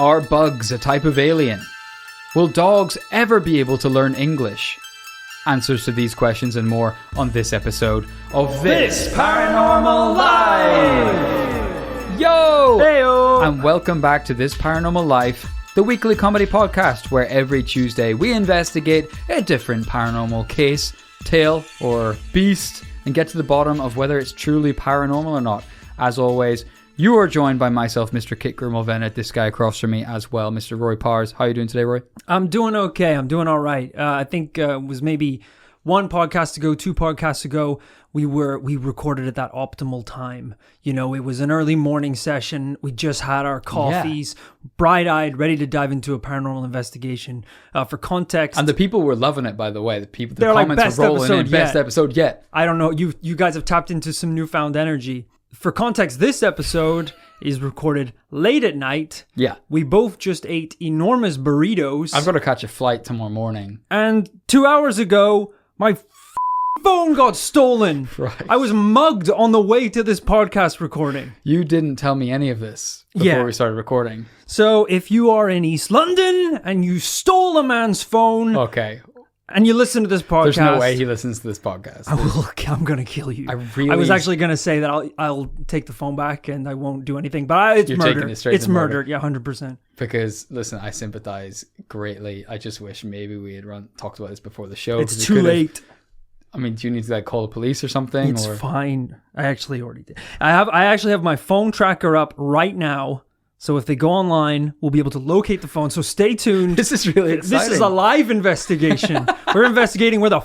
Are bugs a type of alien? Will dogs ever be able to learn English? Answers to these questions and more on this episode of This Paranormal Life! Yo! Heyo! And welcome back to This Paranormal Life, the weekly comedy podcast where every Tuesday we investigate a different paranormal case, tale, or beast and get to the bottom of whether it's truly paranormal or not. As always, you are joined by myself, Mr. Kit Grimmelvenet, this guy across from me as well, Mr. Rory Powers. How are you doing today, Roy? I'm doing okay. I'm doing all right. I think it was maybe one podcast ago, two podcasts ago, we recorded at that optimal time. You know, it was an early morning session. We just had our coffees, bright-eyed, ready to dive into a paranormal investigation. For context, and the people were loving it, by the way. The they're comments like, were rolling in. Best episode yet. I don't know. You guys have tapped into some newfound energy. For context, this episode is recorded late at night. Yeah. We both just ate enormous burritos. I've got to catch a flight tomorrow morning. And 2 hours ago, my phone got stolen. Right. I was mugged on the way to this podcast recording. You didn't tell me any of this before we started recording. So if you are in East London and you stole a man's phone... Okay. And you listen to this podcast... There's no way he listens to this podcast. I'm going to kill you. I was actually going to say that I'll take the phone back and I won't do anything. But it's murder. Taking it straight it's to murder. Yeah, 100%. Because, listen, I sympathize greatly. I just wish maybe we had talked about this before the show. It's too late. I mean, do you need to call the police or something? It's fine. I actually already did. I actually have my phone tracker up right now. So if they go online, we'll be able to locate the phone. So stay tuned. This is really exciting. This is a live investigation. We're investigating where the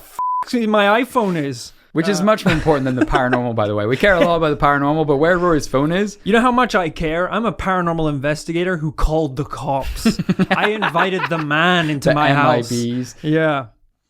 my iPhone is. Which is much more important than the paranormal, by the way. We care a lot about the paranormal, but where Rory's phone is... You know how much I care? I'm a paranormal investigator who called the cops. I invited the man into my house. MIBs. Yeah.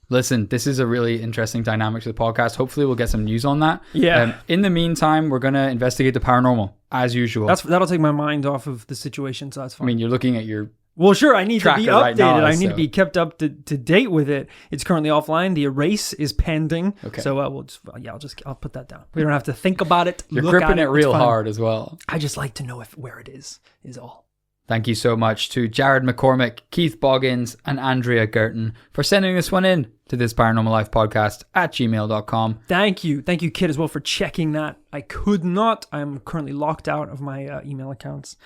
Listen, this is a really interesting dynamic to the podcast. Hopefully we'll get some news on that. Yeah. In the meantime, we're going to investigate the paranormal, as usual. That'll take my mind off of the situation, so that's fine. I mean, you're looking at your... Well, sure, I need to be updated. Right now, I need to be kept up to date with it. It's currently offline. The erase is pending. Okay. So I'll put that down. We don't have to think about it. You're gripping it real hard as well. I just like to know where it is all. Thank you so much to Jared McCormick, Keith Boggins, and Andrea Gerton for sending this one in to this Paranormal Life podcast at gmail.com. Thank you, Kit, as well, for checking that. I could not. I'm currently locked out of my email accounts.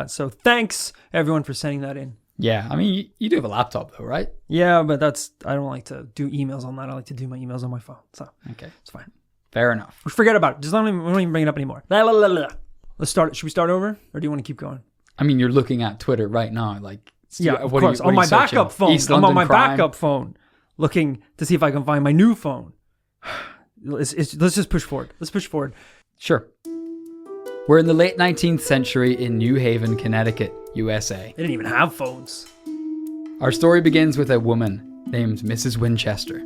So thanks, everyone, for sending that in. Yeah, I mean, you do have a laptop, though, right? Yeah, but I don't like to do emails on that. I like to do my emails on my phone. So okay, it's fine. Fair enough. Forget about it. We don't even bring it up anymore. Let's start. Should we start over, or do you want to keep going? I mean, you're looking at Twitter right now, of course. On my backup phone. I'm on my backup phone, looking to see if I can find my new phone. Let's just push forward. Let's push forward. Sure. We're in the late 19th century in New Haven, Connecticut, USA. They didn't even have phones. Our story begins with a woman named Mrs. Winchester,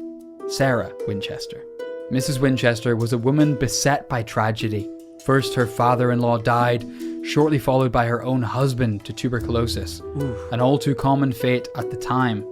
Sarah Winchester. Mrs. Winchester was a woman beset by tragedy. First, her father-in-law died, shortly followed by her own husband to tuberculosis, an all too common fate at the time.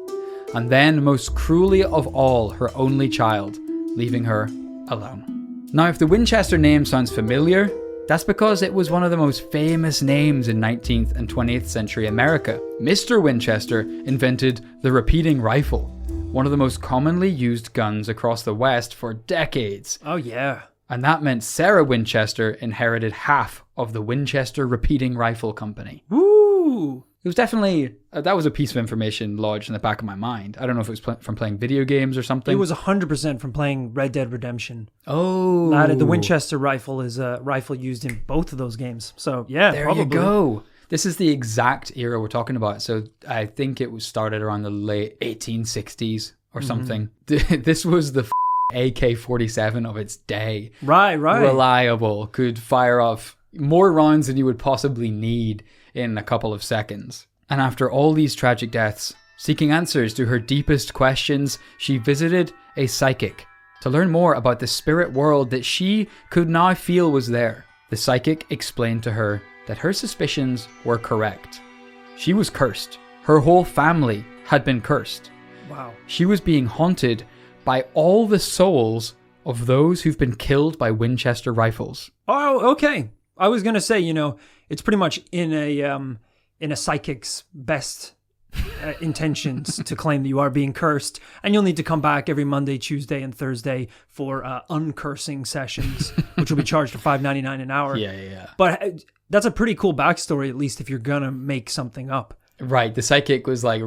And then, most cruelly of all, her only child, leaving her alone. Now, if the Winchester name sounds familiar, that's because it was one of the most famous names in 19th and 20th century America. Mr. Winchester invented the repeating rifle, one of the most commonly used guns across the West for decades. Oh, yeah. And that meant Sarah Winchester inherited half of the Winchester Repeating Rifle Company. Woo! It was definitely, that was a piece of information lodged in the back of my mind. I don't know if it was from playing video games or something. It was 100% from playing Red Dead Redemption. Oh. The Winchester rifle is a rifle used in both of those games. So, yeah, there probably. You go. This is the exact era we're talking about. So I think it was started around the late 1860s or something. This was the AK-47 of its day. Right. Reliable, could fire off more rounds than you would possibly need in a couple of seconds. And after all these tragic deaths, seeking answers to her deepest questions, she visited a psychic to learn more about the spirit world that she could now feel was there. The psychic explained to her that her suspicions were correct. She was cursed. Her whole family had been cursed. Wow. She was being haunted by all the souls of those who've been killed by Winchester rifles. Oh, okay. I was going to say, it's pretty much in in a psychic's best intentions to claim that you are being cursed, and you'll need to come back every Monday, Tuesday, and Thursday for uncursing sessions, which will be charged at $5.99 an hour. Yeah. But that's a pretty cool backstory, at least if you're gonna make something up. Right. The psychic was like,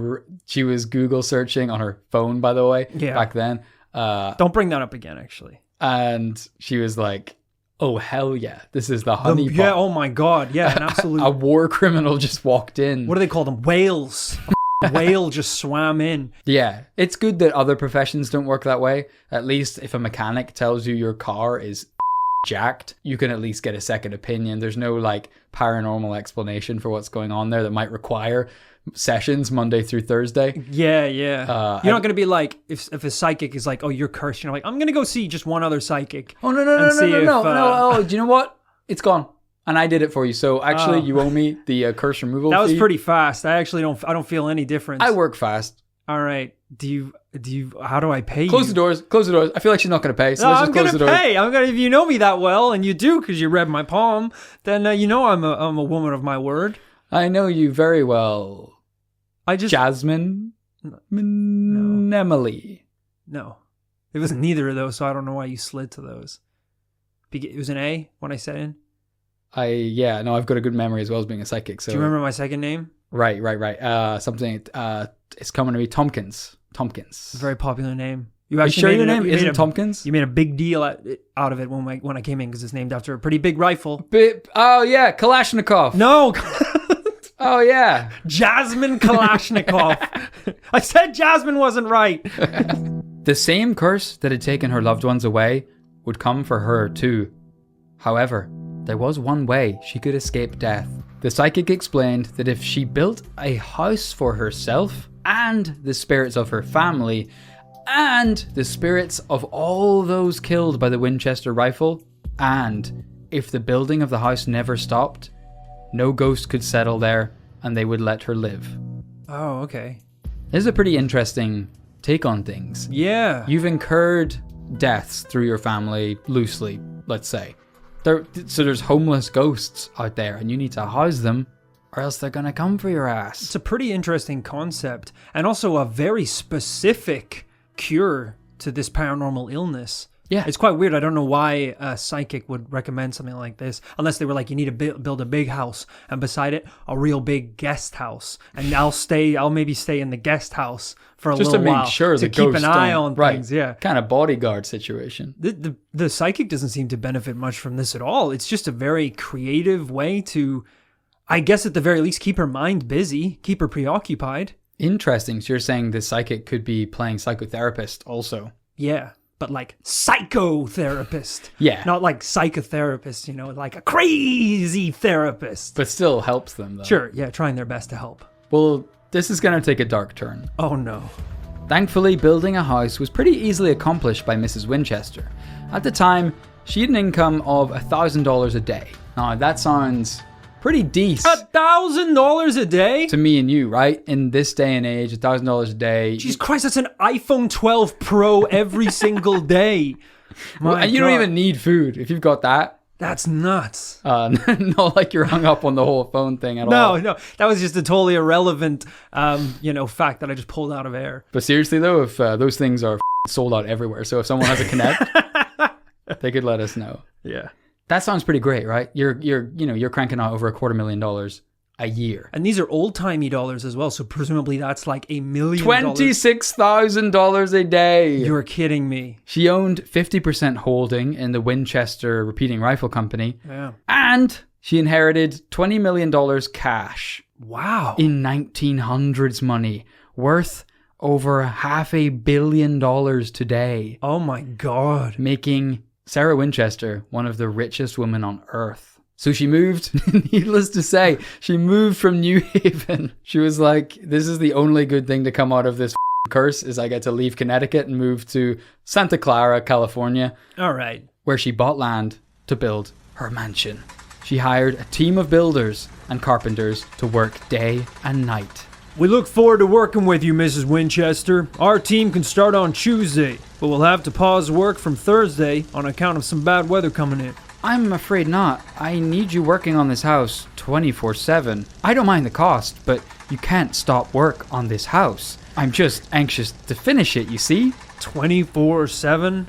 she was Google searching on her phone, by the way, back then. Don't bring that up again, actually. And she was like, oh, hell yeah. This is the honeypot. Yeah, oh my God. Yeah, an absolute... A war criminal just walked in. What do they call them? Whales. A whale just swam in. Yeah. It's good that other professions don't work that way. At least if a mechanic tells you your car is jacked, you can at least get a second opinion. There's no like paranormal explanation for what's going on there that might require sessions Monday through Thursday. Yeah. You're not going to be like, if a psychic is like, oh, you're cursed, you're like, I'm going to go see just one other psychic. Oh, no. Oh, do you know what? It's gone. And I did it for you. So actually, you owe me the curse removal That was fee. pretty fast. I don't feel any difference. I work fast. All right. Do you, how do I pay Close you? the doors. I feel like she's not going to pay. So No, let's I'm just close the gonna doors. pay. I'm gonna. If you know me that well, and you do, because you read my palm, then I'm a woman of my word. I know you very well. Jasmine? Emily. No. It was neither of those, so I don't know why you slid to those. It was an A when I said in. I've got a good memory as well as being a psychic. So. Do you remember my second name? Right. It's coming to me. Tompkins. A very popular name. You actually sure your name isn't Tompkins? You made a big deal out of it when I came in because it's named after a pretty big rifle. Oh yeah, Kalashnikov. No. Oh yeah, Jasmine Kalashnikov. I said Jasmine wasn't right. The same curse that had taken her loved ones away would come for her too. However, there was one way she could escape death. The psychic explained that if she built a house for herself and the spirits of her family and the spirits of all those killed by the Winchester rifle, and if the building of the house never stopped, no ghost could settle there and they would let her live. Oh, okay. This is a pretty interesting take on things. Yeah. You've incurred deaths through your family, loosely, let's say. So there's homeless ghosts out there and you need to house them or else they're going to come for your ass. It's a pretty interesting concept and also a very specific cure to this paranormal illness. Yeah. It's quite weird. I don't know why a psychic would recommend something like this unless they were like, you need to build a big house and beside it, a real big guest house. And I'll maybe stay in the guest house for a little while. Just to make sure to keep an eye on things. Yeah. Kind of bodyguard situation. The psychic doesn't seem to benefit much from this at all. It's just a very creative way to, I guess at the very least, keep her mind busy, keep her preoccupied. Interesting. So you're saying the psychic could be playing psychotherapist also. Yeah. But like psychotherapist. Yeah. Not like psychotherapist, like a crazy therapist. But still helps them though. Sure, yeah, trying their best to help. Well, this is going to take a dark turn. Oh no. Thankfully, building a house was pretty easily accomplished by Mrs. Winchester. At the time, she had an income of $1,000 a day. Now, that sounds pretty decent. $1,000 a day? To me and you, right? In this day and age, $1,000 a day. Jesus Christ, that's an iPhone 12 Pro every single day. And you don't even need food if you've got that. That's nuts. Not like you're hung up on the whole phone thing at all. No, that was just a totally irrelevant, fact that I just pulled out of air. But seriously though, if those things are sold out everywhere, so if someone has a Connect, they could let us know. Yeah. That sounds pretty great, right? You're cranking out over $250,000 a year. And these are old-timey dollars as well, so presumably that's like $1 million. $26,000 a day. You're kidding me. She owned 50% holding in the Winchester Repeating Rifle Company. Yeah. And she inherited $20 million cash. Wow. In 1900s money, worth over $500 million today. Oh my God. Making Sarah Winchester one of the richest women on earth. So she moved, needless to say, she moved from New Haven. She was like, this is the only good thing to come out of this curse is I get to leave Connecticut and move to Santa Clara, California. All right. Where she bought land to build her mansion. She hired a team of builders and carpenters to work day and night. We look forward to working with you, Mrs. Winchester. Our team can start on Tuesday, but we'll have to pause work from Thursday on account of some bad weather coming in. I'm afraid not. I need you working on this house 24/7. I don't mind the cost, but you can't stop work on this house. I'm just anxious to finish it, you see? 24/7?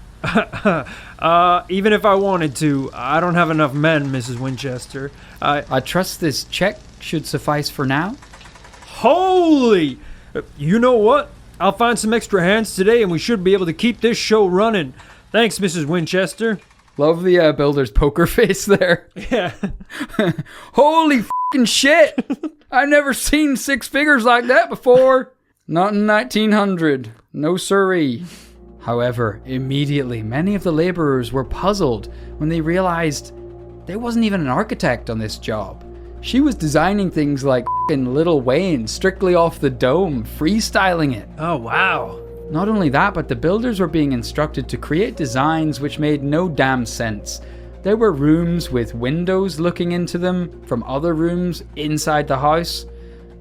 Even if I wanted to, I don't have enough men, Mrs. Winchester. I trust this check should suffice for now. Holy! You know what? I'll find some extra hands today and we should be able to keep this show running. Thanks, Mrs. Winchester. Love the builder's poker face there. Yeah. Holy fucking shit! I've never seen six figures like that before. Not in 1900. No siree. However, immediately many of the laborers were puzzled when they realized there wasn't even an architect on this job. She was designing things like f***ing Lil Wayne strictly off the dome, freestyling it. Oh, wow. Not only that, but the builders were being instructed to create designs which made no damn sense. There were rooms with windows looking into them from other rooms inside the house,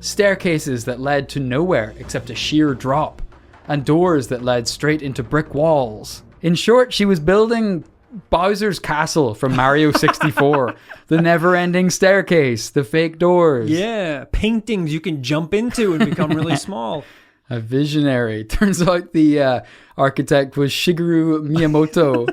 staircases that led to nowhere except a sheer drop, and doors that led straight into brick walls. In short, she was building Bowser's Castle from Mario 64. The never-ending staircase, the fake doors. Yeah, paintings you can jump into and become really small. A visionary. Turns out the architect was Shigeru Miyamoto.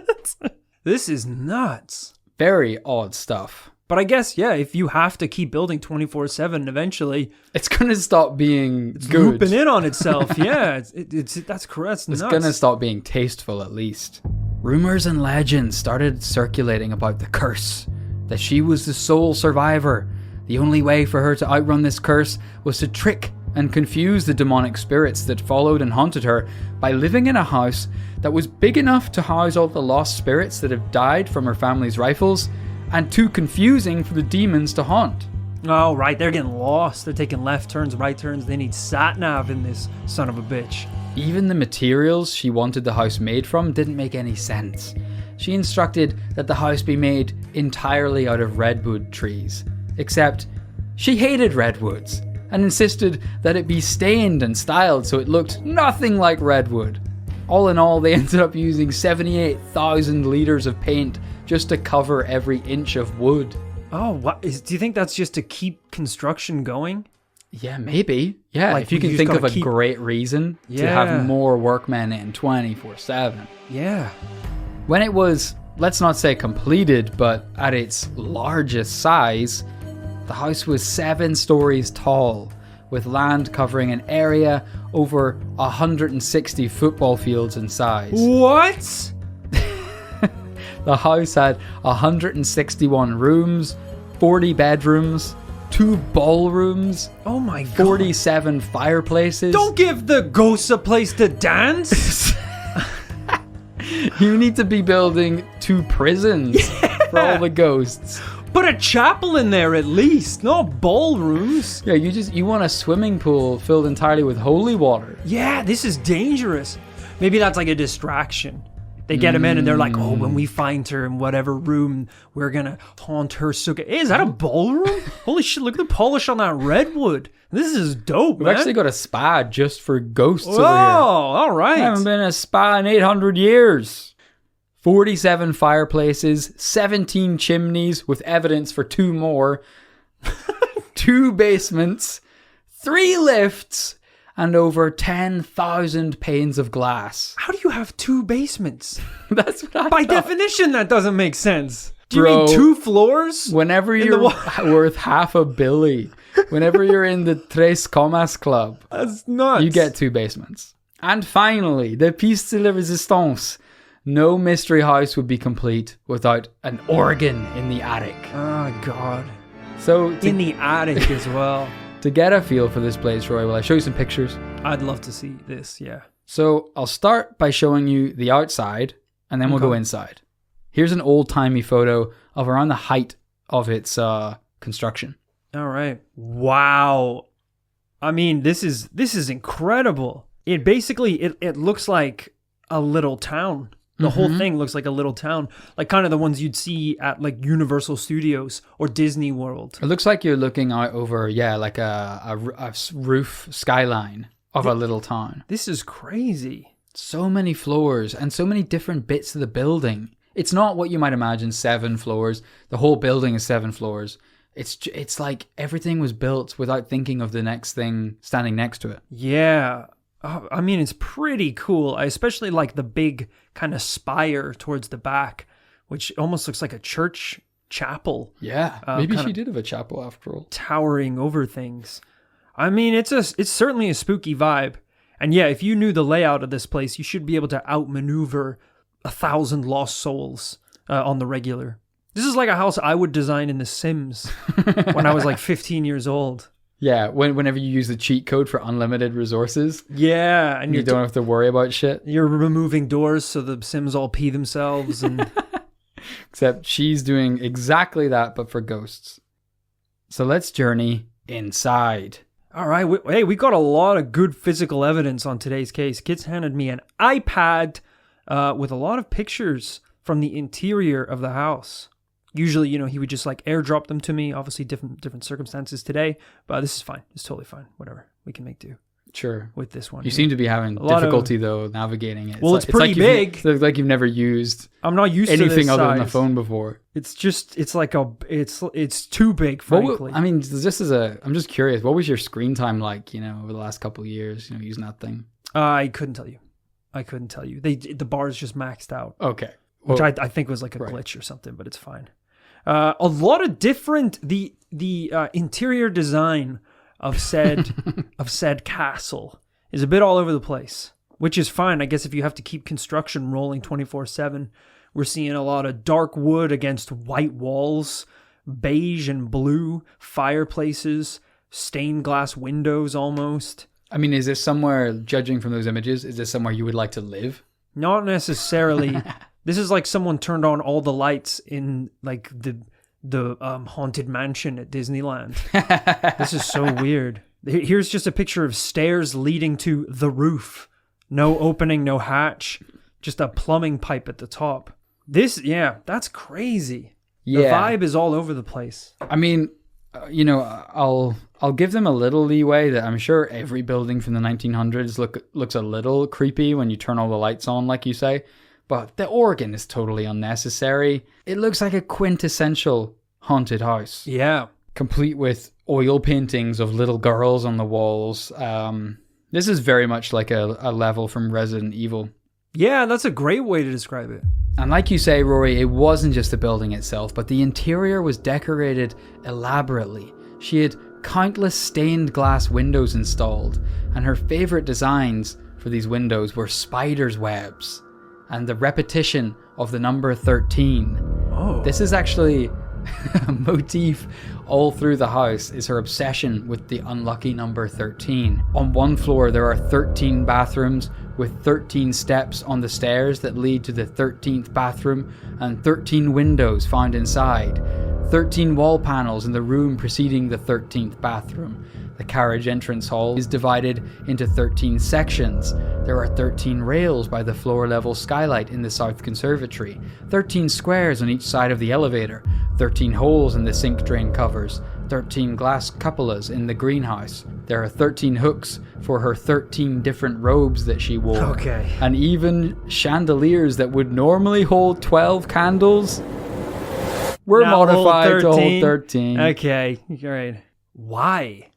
This is nuts. Very odd stuff. But I guess, yeah, if you have to keep building 24/7, eventually it's going to stop being it's good. looping in on itself. Yeah, that's correct. It's going to stop being tasteful, at least. Rumors and legends started circulating about the curse, that she was the sole survivor. The only way for her to outrun this curse was to trick and confuse the demonic spirits that followed and haunted her by living in a house that was big enough to house all the lost spirits that have died from her family's rifles, and too confusing for the demons to haunt. Oh, right, they're getting lost. They're taking left turns, right turns. They need sat-nav in this son of a bitch. Even the materials she wanted the house made from didn't make any sense. She instructed that the house be made entirely out of redwood trees, except she hated redwoods and insisted that it be stained and styled so it looked nothing like redwood. All in all, they ended up using 78,000 litres of paint just to cover every inch of wood. Oh, what? Do you think that's just to keep construction going? Yeah, maybe. Yeah, Like, if you can you think just of a gotta keep- great reason to Yeah. have more workmen in 24/7. Yeah. When it was, let's not say completed, but at its largest size, the house was 7 stories tall, with land covering an area over 160 football fields in size. What? The house had 161 rooms, 40 bedrooms, 2 ballrooms, Oh my god. 47 fireplaces. Don't give the ghosts a place to dance. You need to be building 2 prisons for all the ghosts. Put a chapel in there at least. No ballrooms. Yeah, you want a swimming pool filled entirely with holy water. Yeah, this is dangerous. Maybe that's like a distraction. They get him in and they're like, oh, when we find her in whatever room, we're going to haunt her. So, hey, is that a ballroom? Holy shit, look at the polish on that redwood. This is dope, We've man. actually got a spa just for ghosts over Oh, here. all I right. haven't been in a spa in 800 years. 47 fireplaces, 17 chimneys with evidence for 2 more, 2 basements, 3 lifts, and over 10,000 panes of glass. How do you have 2 basements? That's what I By thought. definition, that doesn't make sense. Do you Bro, mean 2 floors? Whenever the you're wa- worth half a billy, whenever you're in the Tres Comas Club, That's nuts. you get 2 basements. And finally, the piece de la resistance. No mystery house would be complete without an organ in the attic. Oh, God. So In the attic as well. to get a feel for this place, Roy, will I show you some pictures? I'd love to see this, yeah. So I'll start by showing you the outside, and then we'll go Okay. inside. Here's an old-timey photo of around the height of its construction. All right. Wow. I mean, this is incredible. It basically, it looks like a little town. The whole thing looks like a little town, like kind of the ones you'd see at like Universal Studios or Disney World. It looks like you're looking out over, like a roof skyline of a little town. This is crazy. So many floors and so many different bits of the building. It's not what you might imagine, 7 floors. The whole building is 7 floors. It's like everything was built without thinking of the next thing standing next to it. Yeah. I mean, it's pretty cool. I especially like the big kind of spire towards the back, which almost looks like a church chapel. Yeah, maybe she did have a chapel after all. Towering over things. I mean, it's certainly a spooky vibe. And yeah, if you knew the layout of this place, you should be able to outmaneuver 1,000 lost souls on the regular. This is like a house I would design in The Sims when I was like 15 years old. Yeah, whenever you use the cheat code for unlimited resources. Yeah. And you don't have to worry about shit. You're removing doors so the Sims all pee themselves. And Except she's doing exactly that, but for ghosts. So let's journey inside. All right. We got a lot of good physical evidence on today's case. Kit's handed me an iPad with a lot of pictures from the interior of the house. Usually, he would just like airdrop them to me. Obviously, different circumstances today, but this is fine. It's totally fine. Whatever. We can make do. Sure. With this one. You seem to be having difficulty though navigating it. Well, it's pretty big. It's like you've never used. I'm not used to anything this other size. than the phone before. It's too big, frankly. I mean, I'm just curious. What was your screen time like? Over the last couple of years, using that thing. I couldn't tell you. The bar's just maxed out. Okay. Which I think was like a glitch or something, but it's fine. A lot of different the interior design of said castle is a bit all over the place, which is fine. I guess if you have to keep construction rolling 24/7, we're seeing a lot of dark wood against white walls, beige and blue fireplaces, stained glass windows almost. I mean, is this somewhere, judging from those images, is this somewhere you would like to live? Not necessarily. This is like someone turned on all the lights in like the haunted mansion at Disneyland. This is so weird. Here's just a picture of stairs leading to the roof. No opening, no hatch. Just a plumbing pipe at the top. That's crazy. Yeah. The vibe is all over the place. I mean, I'll give them a little leeway that I'm sure every building from the 1900s looks a little creepy when you turn all the lights on, like you say. But the organ is totally unnecessary. It looks like a quintessential haunted house. Yeah. Complete with oil paintings of little girls on the walls. This is very much like a level from Resident Evil. Yeah, that's a great way to describe it. And like you say, Rory, it wasn't just the building itself, but the interior was decorated elaborately. She had countless stained glass windows installed, and her favorite designs for these windows were spiders' webs and the repetition of the number 13. Oh. This is actually a motif all through the house, is her obsession with the unlucky number 13. On one floor, there are 13 bathrooms with 13 steps on the stairs that lead to the 13th bathroom and 13 windows found inside. 13 wall panels in the room preceding the 13th bathroom. The carriage entrance hall is divided into 13 sections. There are 13 rails by the floor level skylight in the south conservatory, 13 squares on each side of the elevator, 13 holes in the sink drain covers, 13 glass cupolas in the greenhouse. There are 13 hooks for her 13 different robes that she wore. Okay. And even chandeliers that would normally hold 12 candles were now modified to hold 13. Okay, all right. Why?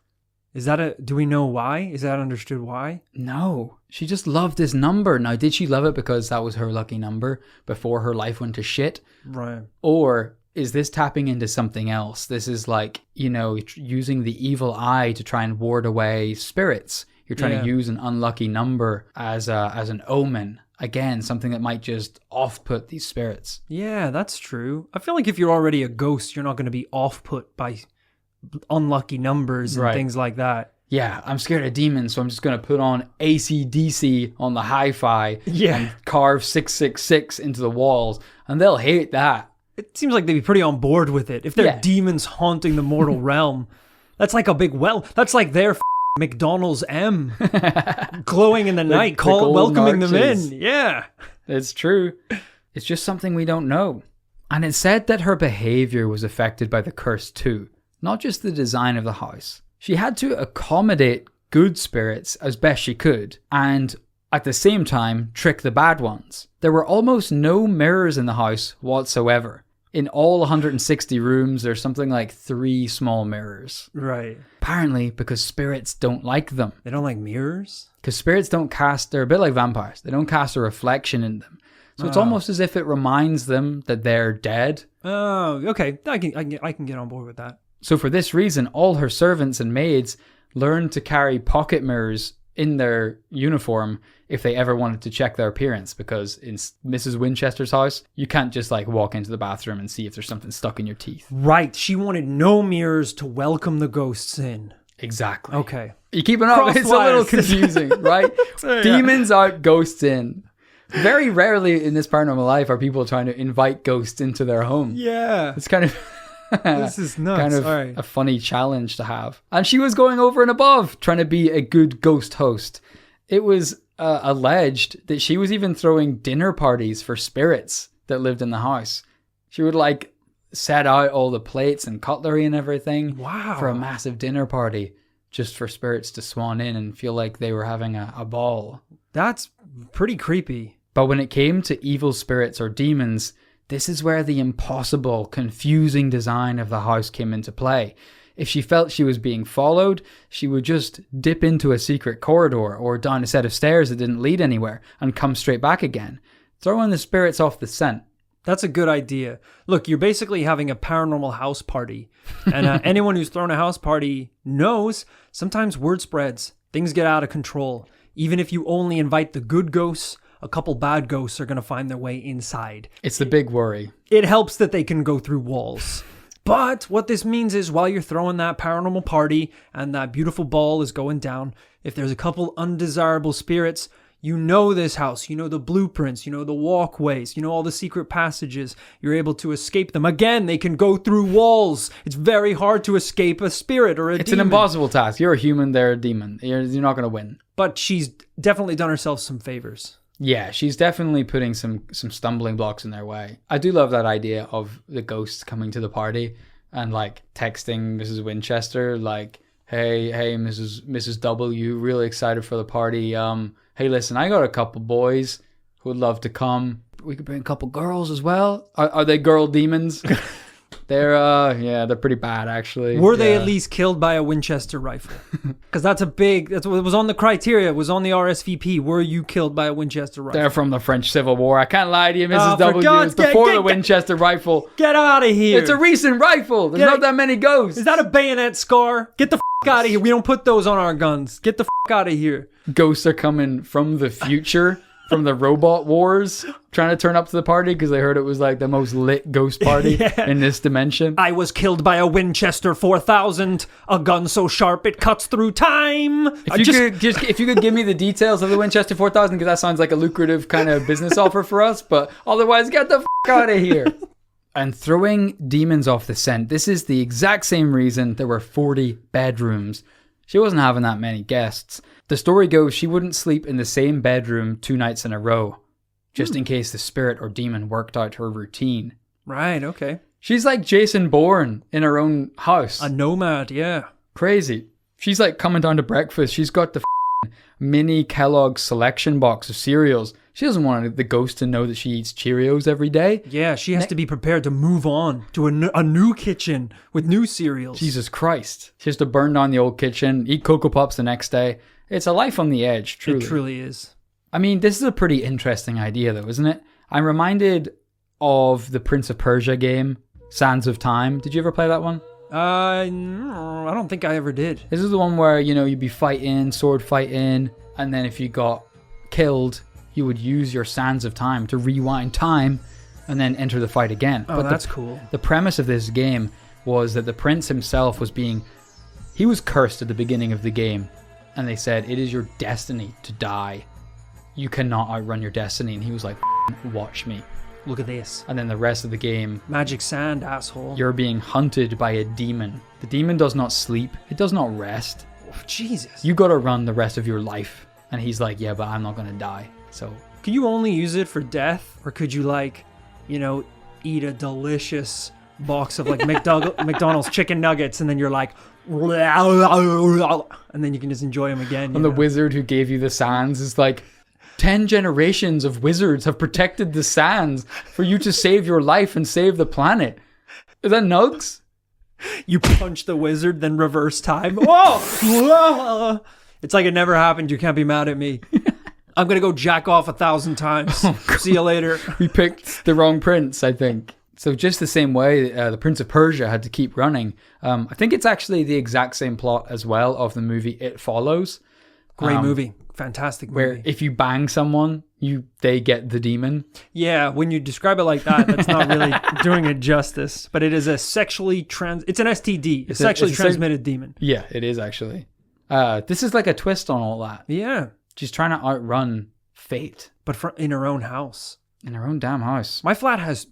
Do we know why? Is that understood why? No. She just loved this number. Now, did she love it because that was her lucky number before her life went to shit? Right. Or is this tapping into something else? This is like, using the evil eye to try and ward away spirits. You're trying to use an unlucky number as an omen. Again, something that might just off-put these spirits. Yeah, that's true. I feel like if you're already a ghost, you're not going to be off-put by unlucky numbers and things like that. Yeah, I'm scared of demons, so I'm just going to put on AC/DC on the hi-fi and carve 666 into the walls, and they'll hate that. It seems like they'd be pretty on board with it. If they're demons haunting the mortal realm, that's like a big that's like their McDonald's M glowing in the night, welcoming them in. Yeah. It's true. It's just something we don't know. And it's said that her behavior was affected by the curse too, not just the design of the house. She had to accommodate good spirits as best she could, and at the same time trick the bad ones. There were almost no mirrors in the house whatsoever. In all 160 rooms, there's something like 3 small mirrors. Right. Apparently, because spirits don't like them. They don't like mirrors? Because spirits don't cast, they're a bit like vampires. They don't cast a reflection in them. So it's almost as if it reminds them that they're dead. Oh, okay. I can get on board with that. So for this reason, all her servants and maids learned to carry pocket mirrors in their uniform if they ever wanted to check their appearance, because in Mrs. Winchester's house, you can't just like walk into the bathroom and see if there's something stuck in your teeth. Right. She wanted no mirrors to welcome the ghosts in. Exactly. Okay. You keeping up? It's a little confusing, right? Yeah. Demons out, ghosts in. Very rarely in this paranormal life are people trying to invite ghosts into their home. Yeah. It's kind of... This is nuts. Kind of a funny challenge to have. And she was going over and above, trying to be a good ghost host. It was alleged that she was even throwing dinner parties for spirits that lived in the house. She would like set out all the plates and cutlery and everything for a massive dinner party just for spirits to swan in and feel like they were having a ball. That's pretty creepy. But when it came to evil spirits or demons, this is where the impossible, confusing design of the house came into play. If she felt she was being followed, she would just dip into a secret corridor or down a set of stairs that didn't lead anywhere and come straight back again, throwing the spirits off the scent. That's a good idea. Look, you're basically having a paranormal house party. And anyone who's thrown a house party knows sometimes word spreads. Things get out of control. Even if you only invite the good ghosts, a couple bad ghosts are going to find their way inside. It's the big worry. It helps that they can go through walls. But what this means is while you're throwing that paranormal party and that beautiful ball is going down, if there's a couple undesirable spirits, you know this house, you know the blueprints, you know the walkways, you know all the secret passages. You're able to escape them. Again, they can go through walls. It's very hard to escape a spirit or a demon. It's an impossible task. You're a human, they're a demon. You're not going to win. But she's definitely done herself some favors. Yeah, she's definitely putting some stumbling blocks in their way. I do love that idea of the ghosts coming to the party and like texting Mrs. Winchester like, hey, Mrs. W, really excited for the party. Hey, listen, I got a couple boys who would love to come. We could bring a couple girls as well. Are they girl demons? They're pretty bad actually. Were they at least killed by a Winchester rifle? Because that's what was on the criteria. It was on the RSVP. Were you killed by a Winchester rifle? They're from the French Civil War. I can't lie to you, Mrs. W. It's before the Winchester rifle. Get out of here. It's a recent rifle. There's not that many ghosts. Is that a bayonet scar? Get the f*** out of here. We don't put those on our guns. Get the f*** out of here. Ghosts are coming from the future. From the robot wars, trying to turn up to the party because they heard it was like the most lit ghost party in this dimension. I was killed by a Winchester 4000, a gun so sharp it cuts through time. If you could give me the details of the Winchester 4000, because that sounds like a lucrative kind of business offer for us. But otherwise, get the f*** out of here. And throwing demons off the scent. This is the exact same reason there were 40 bedrooms. She wasn't having that many guests. The story goes she wouldn't sleep in the same bedroom 2 nights in a row, just in case the spirit or demon worked out her routine. Right, okay. She's like Jason Bourne in her own house. A nomad, yeah. Crazy. She's like coming down to breakfast. She's got the mini Kellogg's selection box of cereals. She doesn't want the ghost to know that she eats Cheerios every day. Yeah, she has to be prepared to move on to a new kitchen with new cereals. Jesus Christ. She has to burn down the old kitchen, eat Cocoa Puffs the next day. It's a life on the edge, truly. It truly is. I mean, this is a pretty interesting idea, though, isn't it? I'm reminded of the Prince of Persia game, Sands of Time. Did you ever play that one? I don't think I ever did. This is the one where, you'd be fighting, sword fighting, and then if you got killed, you would use your Sands of Time to rewind time and then enter the fight again. Oh, but that's cool. The premise of this game was that the prince himself he was cursed at the beginning of the game. And they said, it is your destiny to die. You cannot outrun your destiny. And he was like, watch me. Look at this. And then the rest of the game... Magic sand, asshole. You're being hunted by a demon. The demon does not sleep. It does not rest. Oh, Jesus. You gotta run the rest of your life. And he's like, yeah, but I'm not gonna die. So... Could you only use it for death? Or could you eat a delicious box of McDonald's chicken nuggets and then you're like... And then you can just enjoy them again. And the wizard who gave you the sands is like, 10 generations of wizards have protected the sands for you to save your life and save the planet. Is that nugs? You punch the wizard, then reverse time. Whoa! Whoa! It's like it never happened. You can't be mad at me. I'm going to go jack off 1,000 times. See you later. We picked the wrong prince, I think. So just the same way the Prince of Persia had to keep running. I think it's actually the exact same plot as well of the movie It Follows. Great movie. Fantastic movie. Where if you bang someone, they get the demon. Yeah, when you describe it like that, that's not really doing it justice. But it is a it's an STD, a sexually transmitted demon. Yeah, it is actually. This is like a twist on all that. Yeah. She's trying to outrun fate. But in her own house. In her own damn house. My flat has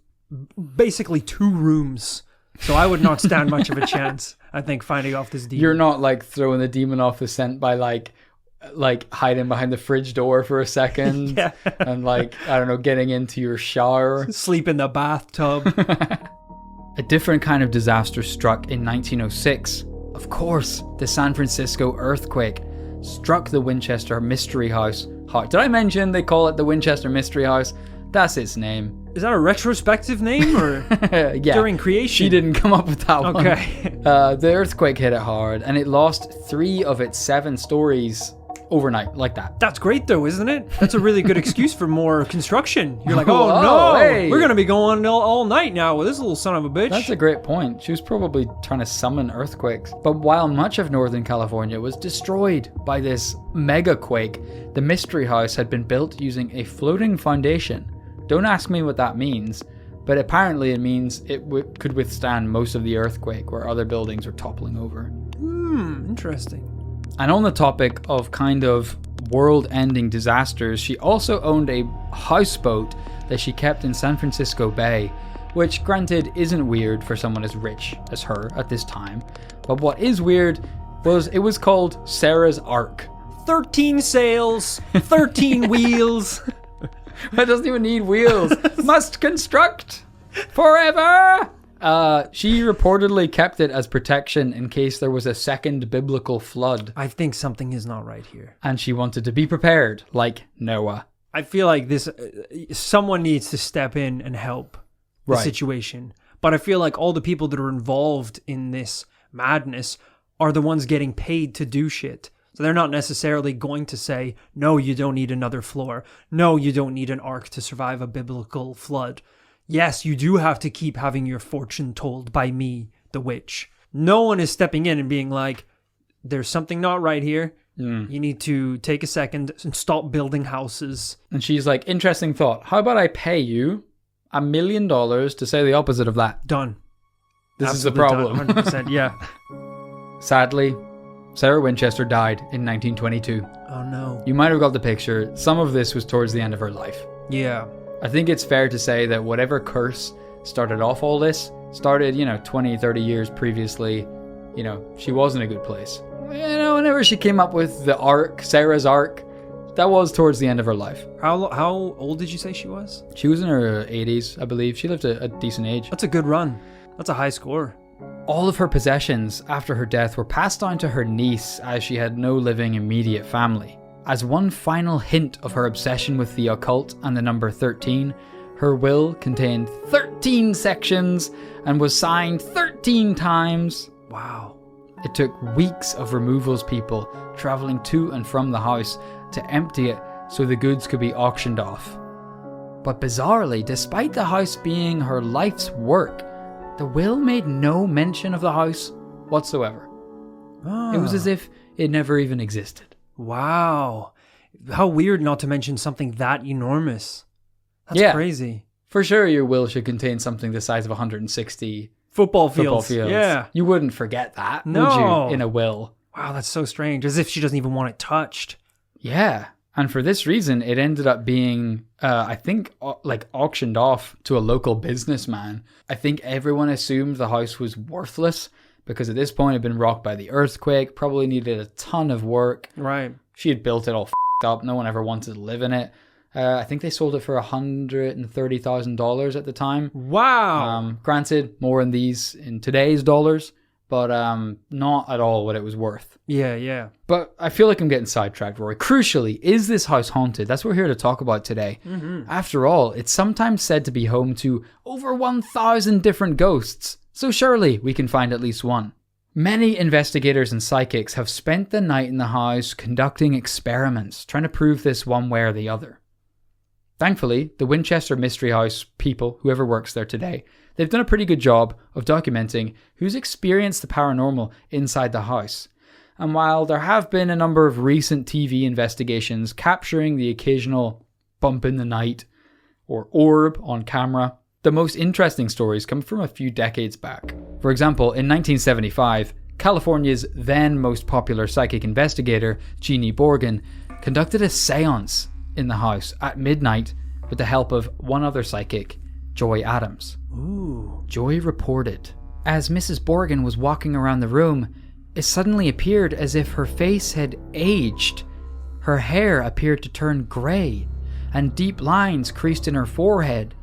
basically 2 rooms. So I would not stand much of a chance, I think, fighting off this demon. You're not like throwing the demon off the scent by like hiding behind the fridge door for a second. Yeah. And I don't know, getting into your shower. Sleep in the bathtub. A different kind of disaster struck in 1906. Of course, the San Francisco earthquake struck the Winchester Mystery House. Did I mention they call it the Winchester Mystery House? That's its name. Is that a retrospective name or yeah, during creation? She didn't come up with that one. Okay. The earthquake hit it hard and it lost 3 of its 7 stories overnight like that. That's great though, isn't it? That's a really good excuse for more construction. You're like, oh no, hey. We're going to be going all night now with this little son of a bitch. That's a great point. She was probably trying to summon earthquakes. But while much of Northern California was destroyed by this mega quake, the Mystery House had been built using a floating foundation. Don't ask me what that means, but apparently it means it could withstand most of the earthquake where other buildings are toppling over. Interesting. And on the topic of kind of world-ending disasters, she also owned a houseboat that she kept in San Francisco Bay, which granted isn't weird for someone as rich as her at this time. But what is weird was it was called Sarah's Ark. 13 sails, 13 wheels. It doesn't even need wheels. Must construct forever. She reportedly kept it as protection in case there was a second biblical flood. I think something is not right here. And she wanted to be prepared, like Noah. I feel like this, someone needs to step in and help the situation. But I feel like all the people that are involved in this madness are the ones getting paid to do shit. So they're not necessarily going to say, no, you don't need another floor. No, you don't need an ark to survive a biblical flood. Yes, you do have to keep having your fortune told by me, the witch. No one is stepping in and being like, there's something not right here. You need to take a second and stop building houses. And she's like, interesting thought. How about I pay you $1 million to say the opposite of that? Done. This Absolutely is the problem. Done, 100%, yeah. Sadly, Sarah Winchester died in 1922. Oh no. You might have got the picture. Some of this was towards the end of her life. Yeah. I think it's fair to say that whatever curse started off all this, started, 20, 30 years previously, she was in a good place. Whenever she came up with the ark, Sarah's Ark, that was towards the end of her life. How old did you say she was? She was in her 80s, I believe. She lived a decent age. That's a good run. That's a high score. All of her possessions after her death were passed down to her niece as she had no living immediate family. As one final hint of her obsession with the occult and the number 13, her will contained 13 sections and was signed 13 times. Wow. It took weeks of removals people traveling to and from the house to empty it so the goods could be auctioned off. But bizarrely, despite the house being her life's work, the will made no mention of the house whatsoever. It was as if it never even existed. Wow. How weird not to mention something that enormous. That's crazy. For sure your will should contain something the size of 160 football fields. Yeah. You wouldn't forget that, would you, in a will? Wow, that's so strange. As if she doesn't even want it touched. Yeah. And for this reason, it ended up being, I think, auctioned off to a local businessman. I think everyone assumed the house was worthless because at this point it had been rocked by the earthquake, probably needed a ton of work. Right. She had built it all up. No one ever wanted to live in it. I think they sold it for $130,000 at the time. Wow. Granted, more in today's dollars, but not at all what it was worth. Yeah. But I feel like I'm getting sidetracked, Rory. Crucially, is this house haunted? That's what we're here to talk about today. After all, it's sometimes said to be home to over 1,000 different ghosts, so surely we can find at least one. Many investigators and psychics have spent the night in the house conducting experiments, trying to prove this one way or the other. Thankfully, the Winchester Mystery House people, whoever works there today, they've done a pretty good job of documenting who's experienced the paranormal inside the house. And while there have been a number of recent TV investigations capturing the occasional bump in the night or orb on camera, the most interesting stories come from a few decades back. For example, in 1975, California's then most popular psychic investigator, Jeannie Borgen, conducted a seance in the house at midnight with the help of one other psychic, Joy Adams. Ooh. Joy reported, as Mrs. Borgen was walking around the room, it suddenly appeared as if her face had aged. Her hair appeared to turn grey, and deep lines creased in her forehead.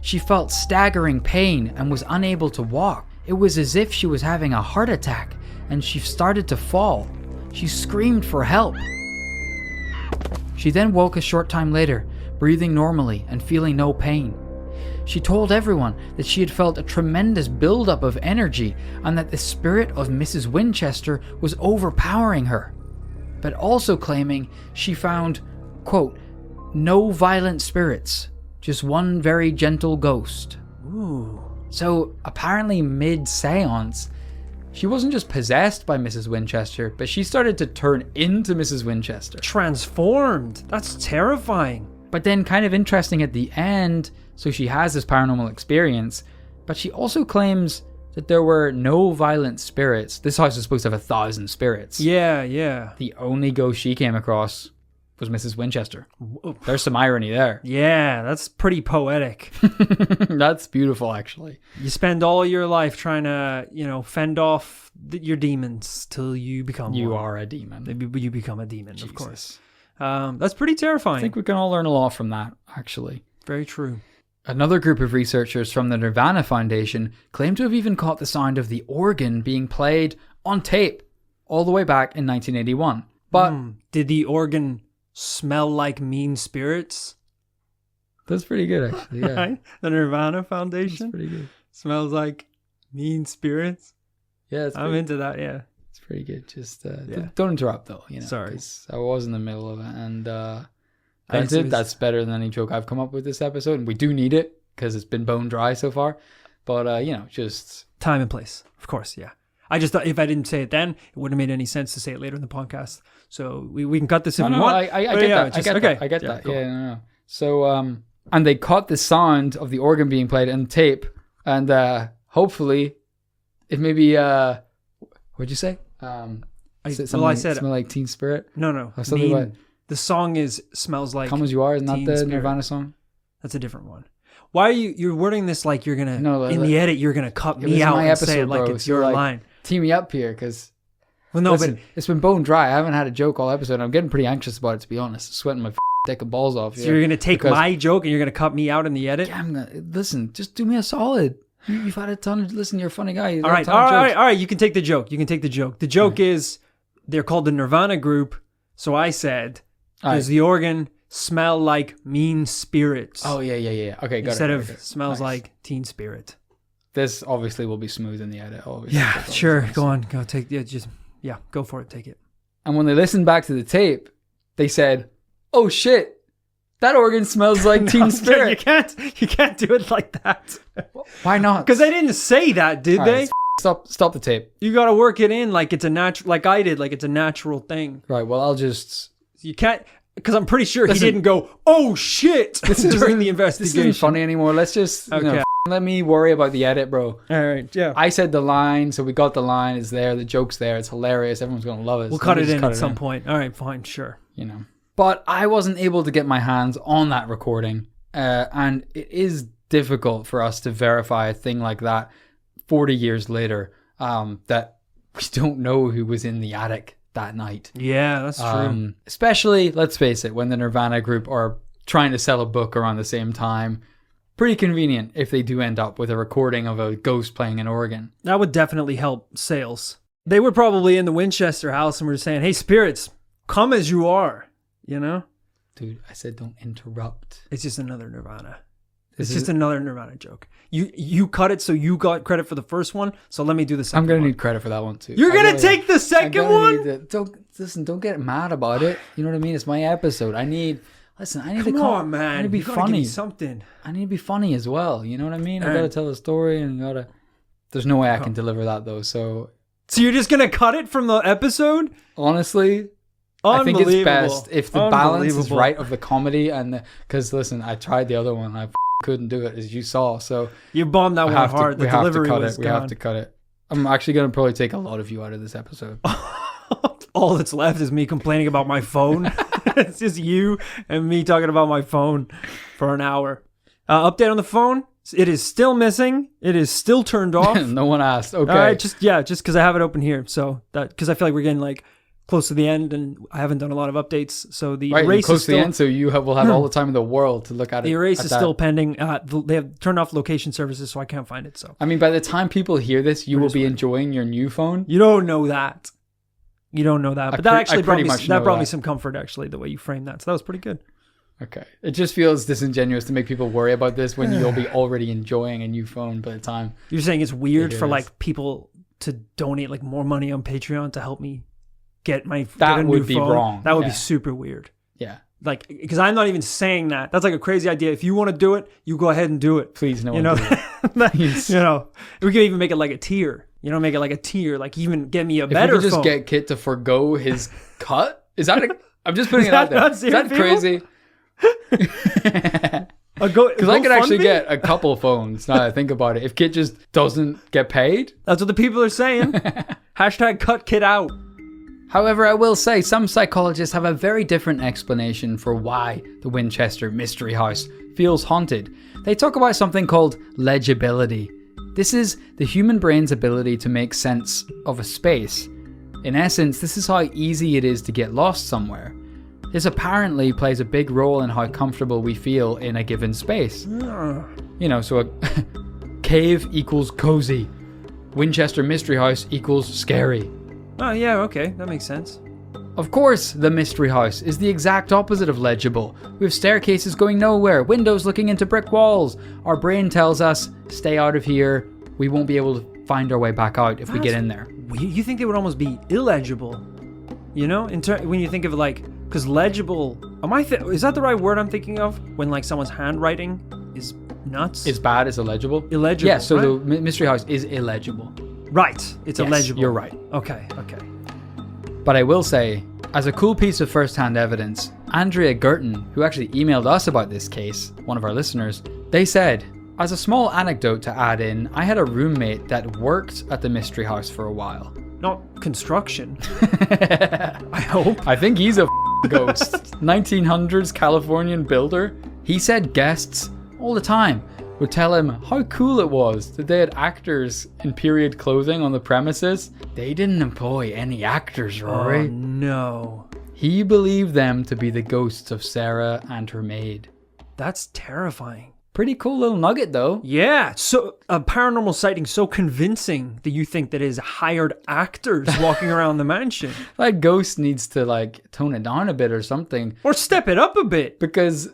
She felt staggering pain and was unable to walk. It was as if she was having a heart attack, and she started to fall. She screamed for help. She then woke a short time later, breathing normally and feeling no pain. She told everyone that she had felt a tremendous buildup of energy and that the spirit of Mrs. Winchester was overpowering her, but also claiming she found, quote, no violent spirits, just one very gentle ghost. Ooh. So apparently mid-seance, she wasn't just possessed by Mrs. Winchester, but she started to turn into Mrs. Winchester. Transformed. That's terrifying. But then kind of interesting at the end, so she has this paranormal experience, but she also claims that there were no violent spirits. This house is supposed to have 1,000 spirits. Yeah. The only ghost she came across was Mrs. Winchester. There's some irony there. Yeah, that's pretty poetic. That's beautiful, actually. You spend all your life trying to, fend off your demons till you become You one. are a demon. Maybe you become a demon, Jesus. of course. That's pretty terrifying. I think we can all learn a lot from that, actually. Very true. Another group of researchers from the Nirvana Foundation claim to have even caught the sound of the organ being played on tape all the way back in 1981. But did the organ smell like mean spirits? That's pretty good, actually. Yeah, Right? The Nirvana Foundation that's pretty good. smells like mean spirits. Yeah, I'm into that. Yeah. it's pretty good. Just Yeah. don't interrupt, though. Sorry. 'cause I was in the middle of it, and It was- that's better than any joke I've come up with this episode, and we do need it because it's been bone dry so far. But just Time and place, of course. Yeah. I just thought if I didn't say it then, it wouldn't have made any sense to say it later in the podcast. So we can cut this if we want. I get that. I get that. Cool. Yeah, no. So and they caught the sound of the organ being played on tape, and hopefully, it maybe what'd you say? I said smell like Teen Spirit. No. Or something Mean. about The song is smells like. Come As You Are. Isn't that Teen the Spirit. Nirvana song? That's a different one. Why are you're wording this like you're gonna in the edit you're gonna cut It me was out my and episode, say it like bro, it's so, your like, line? Tee me up here, because Well, no, listen, it's been bone dry. I haven't had a joke all episode. I'm getting pretty anxious about it, to be honest. Sweating my dick and balls off. so you're gonna take my joke and you're gonna cut me out in the edit. Yeah, listen. Just do me a solid. You've had a ton of. Listen, you're a funny guy. All right. You can take the joke. The joke is they're called the Nirvana group. So I said, does the organ smell like mean spirits? Oh yeah. Okay, got it. Instead of Okay. smells Nice. like teen spirit. This obviously will be smooth in the edit. Obviously. Yeah, That's sure. always Go nice. on. Go take go for it. Take it. And when they listened back to the tape, they said, "Oh shit, that organ smells like Teen No, Spirit." You can't do it like that. Why not? Because they didn't say that, did All they? right, stop the tape. You got to work it in like it's a natural, like I did, like it's a natural thing. Right. Well, I'll just. You can't, because I'm pretty sure Listen, he didn't go, "Oh shit," during the This investigation. isn't funny anymore. Let's just Okay. let me worry about the edit, bro. All right, yeah. I said the line, so we got the line. It's there. The joke's there. It's hilarious. Everyone's gonna love it. We'll So cut just it in at some point. All right, fine, sure. But I wasn't able to get my hands on that recording, and it is difficult for us to verify a thing like that 40 years later. That we don't know who was in the attic that night. Yeah, that's true. Especially, let's face it, when the Nirvana group are trying to sell a book around the same time. pretty convenient if they do end up with a recording of a ghost playing an organ. That would definitely help sales. They were probably in the Winchester house and were saying, hey, spirits, come as you are, you know? Dude, I said don't interrupt. It's just another Nirvana. It's just another Nirvana joke. You cut it so you got credit for the first one, so let me do the second one. I'm going to need credit for that one too. You're going to take the second one? Don't get mad about it. You know what I mean? It's my episode. I need to Come on, man. I need to be you funny. Give me something. I need to be funny as well. You know what I mean? I got to tell a story and there's no way I can deliver that though. So you're just going to cut it from the episode? Honestly, I think it's best if the balance is right of the comedy because listen, I tried the other one. I couldn't do it as you saw. So you bombed that one hard. The delivery was gone. We have to cut it. I'm actually going to probably take a lot of you out of this episode. All that's left is me complaining about my phone. It's just you and me talking about my phone for an hour. Update on the phone. It is still missing. It is still turned off. No one asked. Okay. All right, just because I have it open here. So because I feel like we're getting like close to the end and I haven't done a lot of updates. So the erase close is still to the end. So you will have all the time in the world to look at it. The erase is still pending. They have turned off location services, so I can't find it. So I mean, by the time people hear this, you will be enjoying your new phone. You don't know that. You don't know that, but that actually brought me some comfort. Actually, the way you framed that, so that was pretty good. Okay, it just feels disingenuous to make people worry about this when you'll be already enjoying a new phone by the time. You're saying it's weird for like people to donate like more money on Patreon to help me get a new phone. That would be wrong. That would be super weird. Yeah. Like, because I'm not even saying that. That's like a crazy idea. If you want to do it, you go ahead and do it. Please, no one do it. Please. You know, we could even make it like a tier. You know, make it like a tier. Like, even get me a better phone. If we could just get Kit to forgo his cut? Is that I'm just putting it out there. Is that crazy? Because I could actually get a couple phones now that I think about it. If Kit just doesn't get paid. That's what the people are saying. Hashtag cut Kit out. However, I will say some psychologists have a very different explanation for why the Winchester Mystery House feels haunted. They talk about something called legibility. This is the human brain's ability to make sense of a space. In essence, this is how easy it is to get lost somewhere. This apparently plays a big role in how comfortable we feel in a given space. You know, so a cave equals cozy. Winchester Mystery House equals scary. Oh yeah, okay, that makes sense. Of course, the Mystery House is the exact opposite of legible. We have staircases going nowhere, windows looking into brick walls. Our brain tells us, stay out of here. We won't be able to find our way back out if we get in there. You think they would almost be illegible? You know, when you think of like, because legible, is that the right word I'm thinking of? When like someone's handwriting is nuts? Is bad as illegible? Illegible. Yeah, so right? The Mystery House is illegible. Right, it's illegible. You're right. Okay. But I will say, as a cool piece of first-hand evidence, Andrea Gerton, who actually emailed us about this case, one of our listeners, they said, as a small anecdote to add in, I had a roommate that worked at the Mystery House for a while. Not construction. I hope. I think he's a ghost. 1900s Californian builder. He said guests all the time would tell him how cool it was that they had actors in period clothing on the premises. They didn't employ any actors, Rory. Oh, no. He believed them to be the ghosts of Sarah and her maid. That's terrifying. Pretty cool little nugget, though. Yeah. So a paranormal sighting so convincing that you think that is hired actors walking around the mansion. That ghost needs to like tone it down a bit or something. Or step it up a bit. Because...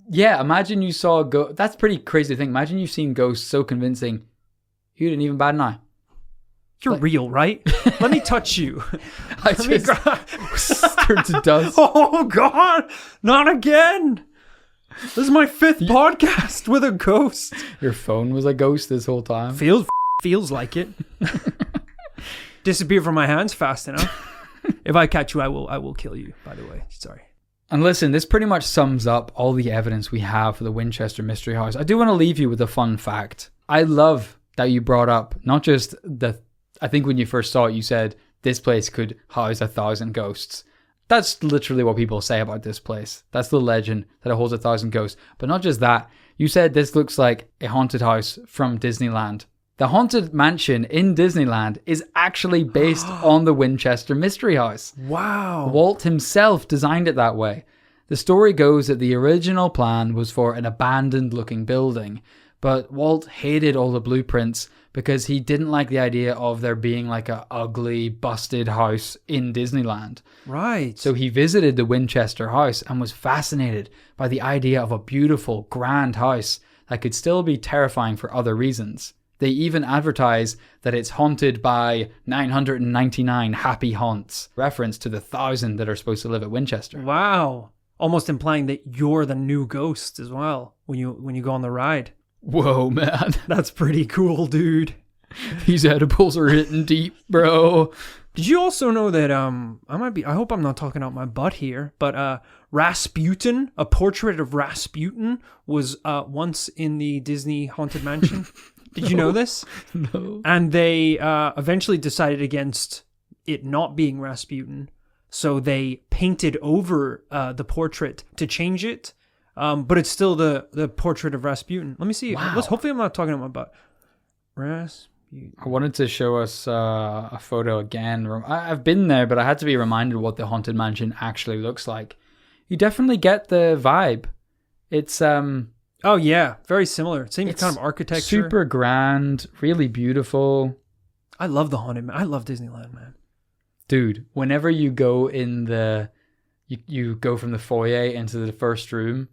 yeah, imagine you saw a ghost. That's a pretty crazy thing. Imagine you've seen ghosts so convincing you didn't even bat an eye. You're real, right? Let me touch you. I just turned to dust. Oh, God. Not again. This is my 5th podcast with a ghost. Your phone was a ghost this whole time? Feels like it. Disappear from my hands fast enough. If I catch you, I will kill you, by the way. Sorry. And listen, this pretty much sums up all the evidence we have for the Winchester Mystery House. I do want to leave you with a fun fact. I love that you brought up not just I think when you first saw it, you said this place could house 1,000 ghosts. That's literally what people say about this place. That's the legend, that it holds 1,000 ghosts. But not just that. You said this looks like a haunted house from Disneyland. The haunted mansion in Disneyland is actually based on the Winchester Mystery House. Wow. Walt himself designed it that way. The story goes that the original plan was for an abandoned looking building, but Walt hated all the blueprints because he didn't like the idea of there being like a ugly, busted house in Disneyland. Right. So he visited the Winchester house and was fascinated by the idea of a beautiful, grand house that could still be terrifying for other reasons. They even advertise that it's haunted by 999 happy haunts, reference to the 1,000 that are supposed to live at Winchester. Wow. Almost implying that you're the new ghost as well when you go on the ride. Whoa, man. That's pretty cool, dude. These edibles are hitting deep, bro. Did you also know that I hope I'm not talking out my butt here, but Rasputin, a portrait of Rasputin was once in the Disney Haunted Mansion. Did you know this? No. And they eventually decided against it not being Rasputin, so they painted over the portrait to change it. But it's still the portrait of Rasputin. Let me see. Wow. Hopefully I'm not talking about my butt. Rasputin. I wanted to show us a photo again. I've been there, but I had to be reminded what the Haunted Mansion actually looks like. You definitely get the vibe. It's Oh yeah, very similar. Same it's kind of architecture. super grand, really beautiful. I love the Haunted. I love Disneyland, man. Dude, whenever you go in you go from the foyer into the first room,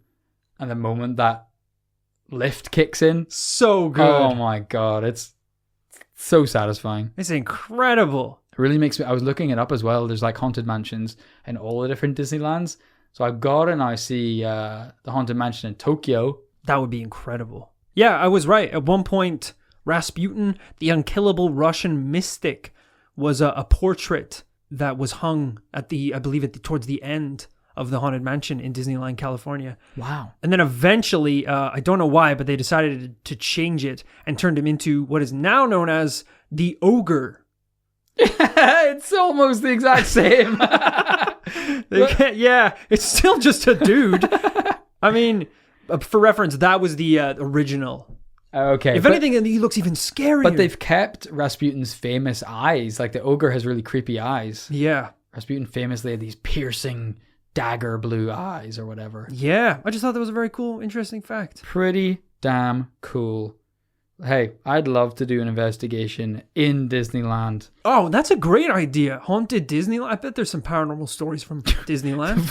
and the moment that lift kicks in, So good. oh my god, it's so satisfying. It's incredible. It really makes me. I was looking it up as well. There's like haunted mansions in all the different Disneylands. So I've got to now see the Haunted Mansion in Tokyo. That would be incredible. Yeah, I was right. At one point, Rasputin, the unkillable Russian mystic, was a portrait that was hung at towards the end of the Haunted Mansion in Disneyland, California. Wow. And then eventually, I don't know why, but they decided to change it and turned him into what is now known as the Ogre. It's almost the exact same. Yeah, it's still just a dude. I mean, for reference, that was the original. Okay. If anything, he looks even scarier. But they've kept Rasputin's famous eyes. Like the ogre has really creepy eyes. Yeah. Rasputin famously had these piercing dagger blue eyes or whatever. Yeah. I just thought that was a very cool, interesting fact. Pretty damn cool. Hey, I'd love to do an investigation in Disneyland. Oh, that's a great idea. Haunted Disneyland. I bet there's some paranormal stories from Disneyland.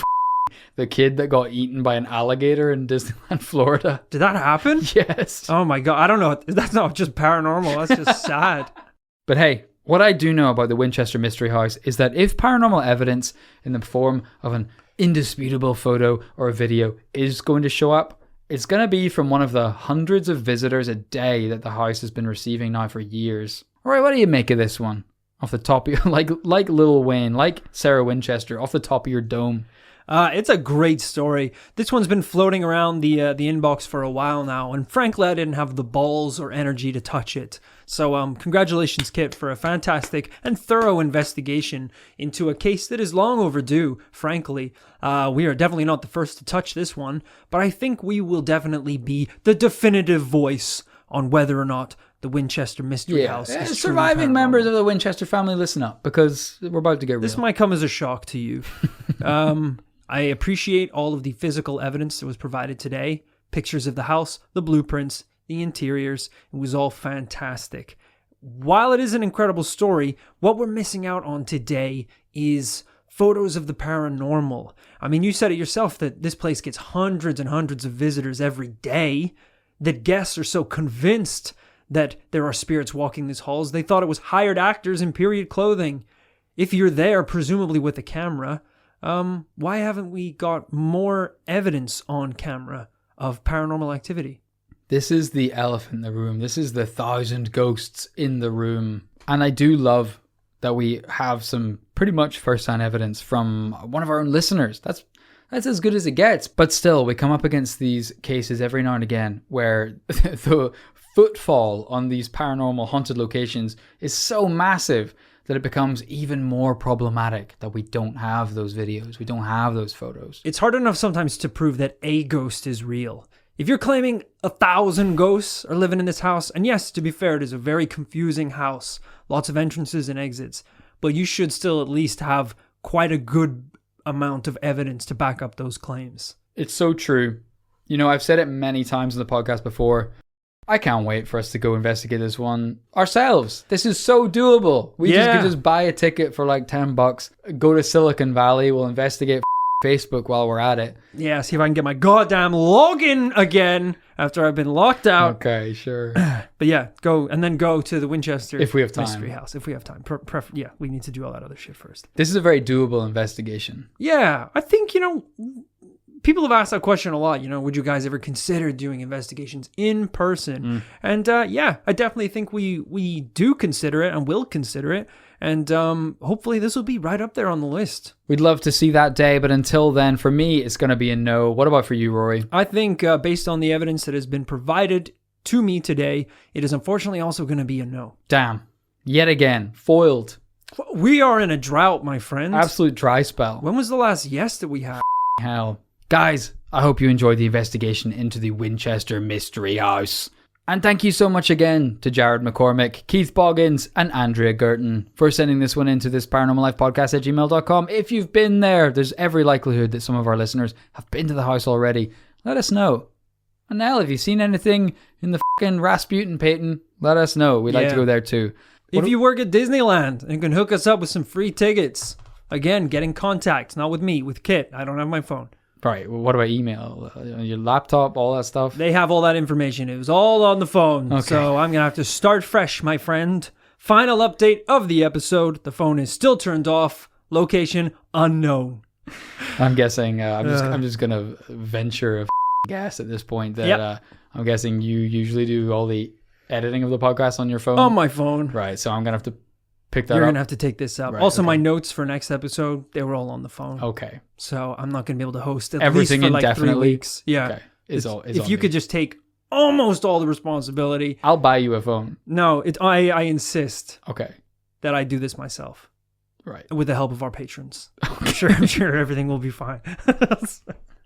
The kid that got eaten by an alligator in Disneyland, Florida. Did that happen? Yes. Oh my God. I don't know. That's not just paranormal. That's just sad. But hey, what I do know about the Winchester Mystery House is that if paranormal evidence in the form of an indisputable photo or a video is going to show up, it's going to be from one of the hundreds of visitors a day that the house has been receiving now for years. All right, what do you make of this one? Off the top of your, like Lil Wayne, like Sarah Winchester, off the top of your dome. It's a great story. This one's been floating around the inbox for a while now, and frankly, I didn't have the balls or energy to touch it. So, congratulations, Kit, for a fantastic and thorough investigation into a case that is long overdue, frankly. We are definitely not the first to touch this one, but I think we will definitely be the definitive voice on whether or not the Winchester Mystery House is truly surviving paranormal. members of the Winchester family, listen up, because we're about to get real. This might come as a shock to you. I appreciate all of the physical evidence that was provided today. Pictures of the house, the blueprints, the interiors. It was all fantastic. While it is an incredible story, what we're missing out on today is photos of the paranormal. I mean, you said it yourself that this place gets hundreds and hundreds of visitors every day, that guests are so convinced that there are spirits walking these halls, they thought it was hired actors in period clothing. If you're there, presumably with a camera, why haven't we got more evidence on camera of paranormal activity? This is the elephant in the room. This is the 1,000 ghosts in the room. And I do love that we have some pretty much first-hand evidence from one of our own listeners. That's as good as it gets. But still, we come up against these cases every now and again where the footfall on these paranormal haunted locations is so massive that it becomes even more problematic that we don't have those videos, we don't have those photos. It's hard enough sometimes to prove that a ghost is real. If you're claiming 1,000 ghosts are living in this house, and yes, to be fair, it is a very confusing house, lots of entrances and exits, but you should still at least have quite a good amount of evidence to back up those claims. It's so true. You know, I've said it many times in the podcast before. I can't wait for us to go investigate this one ourselves. This is so doable. We could just buy a ticket for like $10, go to Silicon Valley, we'll investigate Facebook while we're at it. Yeah, see if I can get my goddamn login again after I've been locked out. Okay, sure. But yeah, go to the Winchester if we have time. Mystery House. If we have time. Yeah, we need to do all that other shit first. This is a very doable investigation. Yeah, I think, people have asked that question a lot. Would you guys ever consider doing investigations in person? And yeah, I definitely think we do consider it and will consider it. And hopefully this will be right up there on the list. We'd love to see that day, but until then, for me, it's going to be a no. What about for you, Rory? I think based on the evidence that has been provided to me today, it is unfortunately also going to be a no. Damn. Yet again, foiled. We are in a drought, my friends. Absolute dry spell. When was the last yes that we had? Hell. Guys, I hope you enjoyed the investigation into the Winchester Mystery House. And thank you so much again to Jared McCormick, Keith Boggins, and Andrea Girton for sending this one into this paranormallifepodcast@gmail.com. If you've been there, there's every likelihood that some of our listeners have been to the house already. Let us know. And now, if you've seen anything in the fucking Rasputin Peyton, let us know. We'd like to go there too. If you work at Disneyland and can hook us up with some free tickets, again, get in contact. Not with me, with Kit. I don't have my phone. Right. Well, what about email? Your laptop, all that stuff? They have all that information. It was all on the phone. Okay. So I'm going to have to start fresh, my friend. Final update of the episode. The phone is still turned off. Location unknown. I'm guessing, I'm just going to venture a guess at this point that I'm guessing you usually do all the editing of the podcast on your phone? On my phone. Right. So I'm going to have to pick that You're up. going to have to take this up. Right, also, okay. my notes for next episode, they were all on the phone. Okay. So I'm not going to be able to host it Everything at least for indefinitely? like 3 weeks. Yeah. Okay. If you could just take almost all the responsibility. I'll buy you a phone. No, I insist Okay. that I do this myself. Right. With the help of our patrons. I'm sure everything will be fine.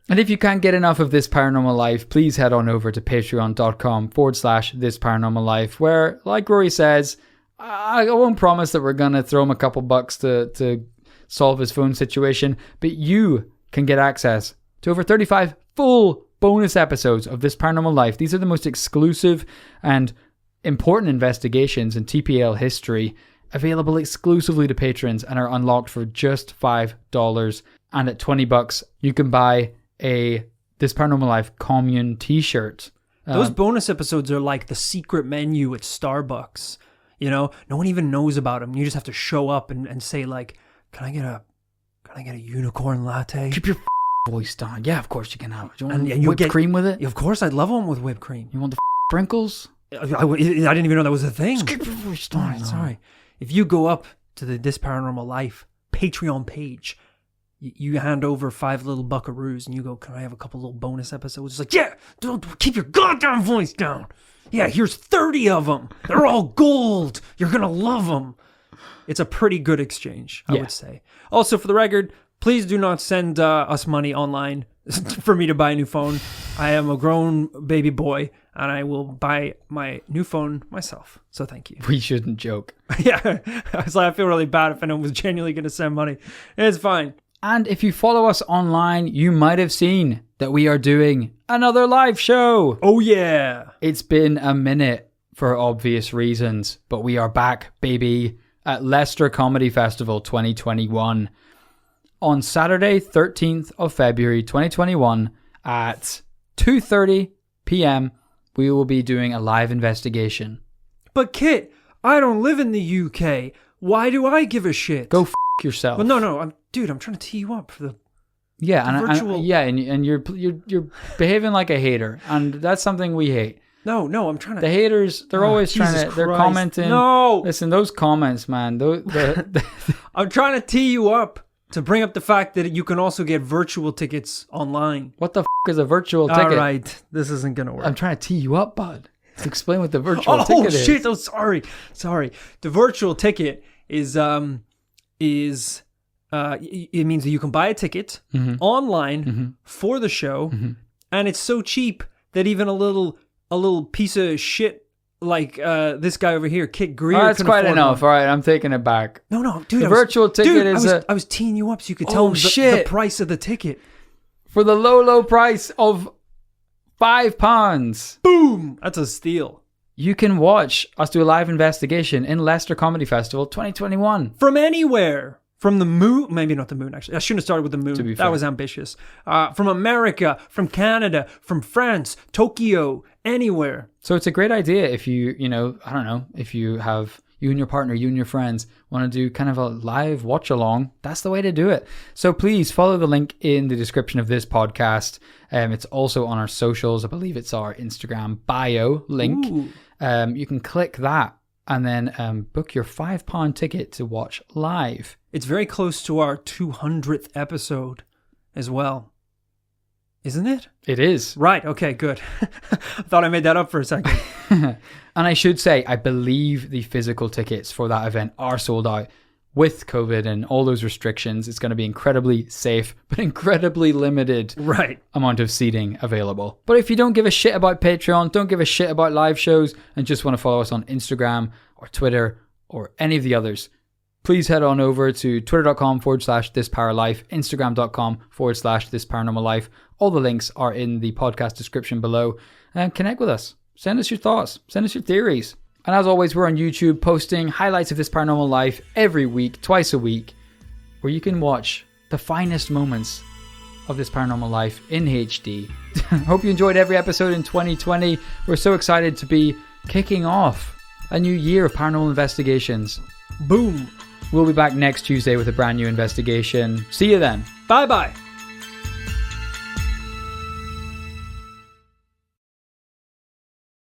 And if you can't get enough of This Paranormal Life, please head on over to patreon.com/This Paranormal Life, where, like Rory says, I won't promise that we're going to throw him a couple bucks to solve his phone situation, but you can get access to over 35 full bonus episodes of This Paranormal Life. These are the most exclusive and important investigations in TPL history, available exclusively to patrons and are unlocked for just $5. And at $20, you can buy a This Paranormal Life commune t-shirt. Those bonus episodes are like the secret menu at Starbucks. No one even knows about them. You just have to show up and say like, can I get a unicorn latte? Keep your voice down. Yeah, of course you can have it. Do you want you'll whipped cream with it? Of course, I'd love one with whipped cream. You want the sprinkles? I didn't even know that was a thing. Just keep your voice down. Sorry. If you go up to the This Paranormal Life Patreon page, you hand over 5 little buckaroos and you go, can I have a couple little bonus episodes? It's like, yeah, don't keep your goddamn voice down. Yeah, here's 30 of them. They're all gold. You're going to love them. It's a pretty good exchange, I would say. Also, for the record, please do not send us money online for me to buy a new phone. I am a grown baby boy, and I will buy my new phone myself. So thank you. We shouldn't joke. Yeah, I feel really bad if anyone was genuinely going to send money. It's fine. And if you follow us online, you might have seen that we are doing another live show. Oh, yeah. It's been a minute for obvious reasons, but we are back, baby, at Leicester Comedy Festival 2021. On Saturday, 13th of February 2021 at 2:30 p.m., we will be doing a live investigation. But Kit, I don't live in the UK. Why do I give a shit? Go f*** yourself. Well, no, I'm trying to tee you up for the virtual. And you're behaving like a hater, and that's something we hate. No, I'm trying to. The haters, they're always Jesus trying to. They're Christ. commenting. No, listen, those comments, man. I'm trying to tee you up to bring up the fact that you can also get virtual tickets online. What the f*** is a virtual ticket? All right, this isn't gonna work. I'm trying to tee you up, bud. Explain what the virtual ticket is. Oh shit! Oh, sorry. The virtual ticket is it means that you can buy a ticket online for the show, and it's so cheap that even a little piece of shit like this guy over here, Kit Greer. Oh, that's quite enough. All right, I'm taking it back. No, dude. The virtual ticket is I was teeing you up so you could tell him the price of the ticket. For the low price of £5. Boom! That's a steal. You can watch us do a live investigation in Leicester Comedy Festival 2021. From anywhere. From the moon. Maybe not the moon, actually. I shouldn't have started with the moon. To be that fair. was ambitious. From America, from Canada, from France, Tokyo, anywhere. So it's a great idea if you I don't know, if you have you and your partner, you and your friends want to do kind of a live watch along, that's the way to do it. So please follow the link in the description of this podcast. It's also on our socials. I believe it's our Instagram bio link. You can click that and then book your £5 ticket to watch live. It's very close to our 200th episode as well. Isn't it? It is. Right. Okay, good. I thought I made that up for a second. And I should say, I believe the physical tickets for that event are sold out. With COVID and all those restrictions, it's going to be incredibly safe, but incredibly limited amount of seating available. But if you don't give a shit about Patreon, don't give a shit about live shows, and just want to follow us on Instagram or Twitter or any of the others, please head on over to twitter.com/thisparaLife, instagram.com/thisparanormallife. All the links are in the podcast description below. And connect with us. Send us your thoughts. Send us your theories. And as always, we're on YouTube posting highlights of This Paranormal Life every week, twice a week, where you can watch the finest moments of This Paranormal Life in HD. Hope you enjoyed every episode in 2020. We're so excited to be kicking off a new year of paranormal investigations. Boom. We'll be back next Tuesday with a brand new investigation. See you then. Bye-bye.